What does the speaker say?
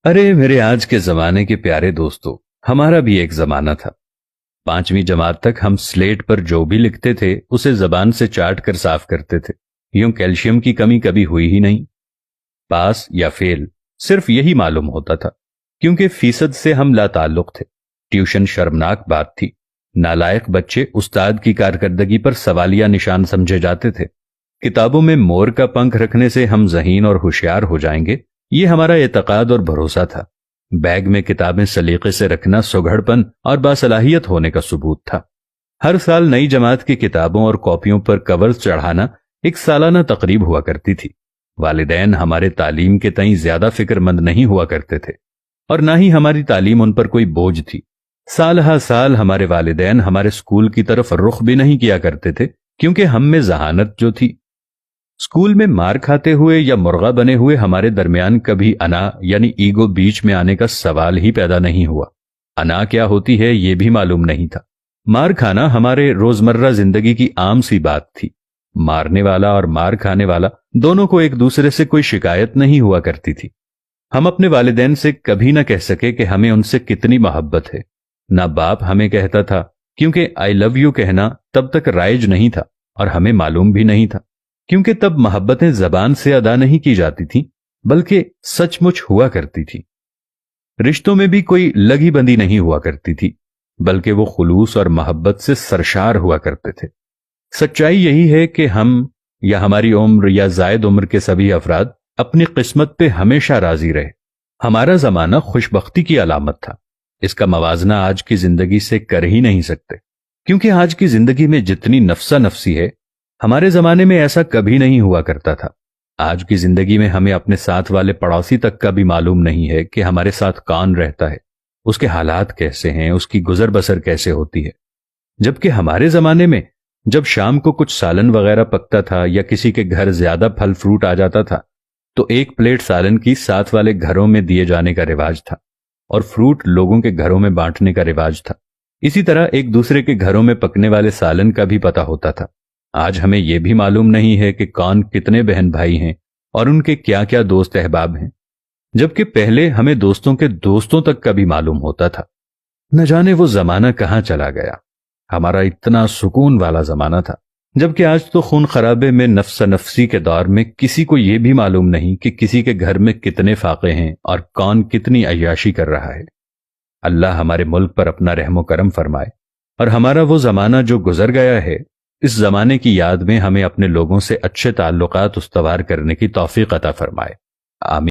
अरे मेरे आज के जमाने के प्यारे दोस्तों, हमारा भी एक जमाना था। 5वीं जमात तक हम स्लेट पर जो भी लिखते थे उसे जबान से चाट कर साफ करते थे। यूं कैल्शियम की कमी कभी हुई ही नहीं। पास या फेल सिर्फ यही मालूम होता था, क्योंकि फीसद से हम लाताल्लुक थे। ट्यूशन शर्मनाक बात थी। नालायक बच्चे उस्ताद की कारकर्दगी पर सवालिया निशान समझे जाते थे। किताबों में मोर का पंख रखने से हम ज़हीन और होशियार हो जाएंगे, ये हमारा एतकाद और भरोसा था। बैग में किताबें सलीके से रखना सुघड़पन और बासलाहियत होने का सबूत था। हर साल नई जमात की किताबों और कॉपियों पर कवर्स चढ़ाना एक सालाना तकरीब हुआ करती थी। वालिदैन हमारे तालीम के तई ज्यादा फिक्रमंद नहीं हुआ करते थे और ना ही हमारी तालीम उन पर कोई बोझ थी। साल हा साल हमारे वालिदैन हमारे स्कूल की तरफ रुख भी नहीं किया करते थे, क्योंकि हम में जहानत जो थी। स्कूल में मार खाते हुए या मुर्गा बने हुए हमारे दरमियान कभी अना यानी ईगो बीच में आने का सवाल ही पैदा नहीं हुआ। अना क्या होती है ये भी मालूम नहीं था। मार खाना हमारे रोजमर्रा जिंदगी की आम सी बात थी। मारने वाला और मार खाने वाला दोनों को एक दूसरे से कोई शिकायत नहीं हुआ करती थी। हम अपने वालिदैन से कभी ना कह सके कि हमें उनसे कितनी मोहब्बत है। ना बाप हमें कहता था, क्योंकि आई लव यू कहना तब तक राइज नहीं था और हमें मालूम भी नहीं था, क्योंकि तब मोहब्बतें जबान से अदा नहीं की जाती थीं, बल्कि सचमुच हुआ करती थी। रिश्तों में भी कोई लगी बंदी नहीं हुआ करती थी, बल्कि वो खुलूस और मोहब्बत से सरशार हुआ करते थे। सच्चाई यही है कि हम या हमारी उम्र या जायद उम्र के सभी अफराद अपनी किस्मत पे हमेशा राजी रहे। हमारा जमाना खुशबख्ती की अलामत था। इसका मवाजना आज की जिंदगी से कर ही नहीं सकते, क्योंकि आज की जिंदगी में जितनी नफसा नफसी है, हमारे जमाने में ऐसा कभी नहीं हुआ करता था। आज की जिंदगी में हमें अपने साथ वाले पड़ोसी तक का भी मालूम नहीं है कि हमारे साथ कौन रहता है, उसके हालात कैसे हैं, उसकी गुजर बसर कैसे होती है। जबकि हमारे जमाने में जब शाम को कुछ सालन वगैरह पकता था या किसी के घर ज्यादा फल फ्रूट आ जाता था, तो एक प्लेट सालन की साथ वाले घरों में दिए जाने का रिवाज था और फ्रूट लोगों के घरों में बांटने का रिवाज था। इसी तरह एक दूसरे के घरों में पकने वाले सालन का भी पता होता था। आज हमें यह भी मालूम नहीं है कि कौन कितने बहन भाई हैं और उनके क्या क्या दोस्त अहबाब हैं, जबकि पहले हमें दोस्तों के दोस्तों तक का भी मालूम होता था। न जाने वो जमाना कहां चला गया। हमारा इतना सुकून वाला जमाना था, जबकि आज तो खून खराबे में नफ्सा नफसी के दौर में किसी को यह भी मालूम नहीं कि किसी के घर में कितने फाके हैं और कौन कितनी अय्याशी कर रहा है। अल्लाह हमारे मुल्क पर अपना रहमो करम फरमाए और हमारा वो जमाना जो गुजर गया है, इस जमाने की याद में हमें अपने लोगों से अच्छे ताल्लुकात उस्तवार करने की तौफीक अता फरमाए। आमीन।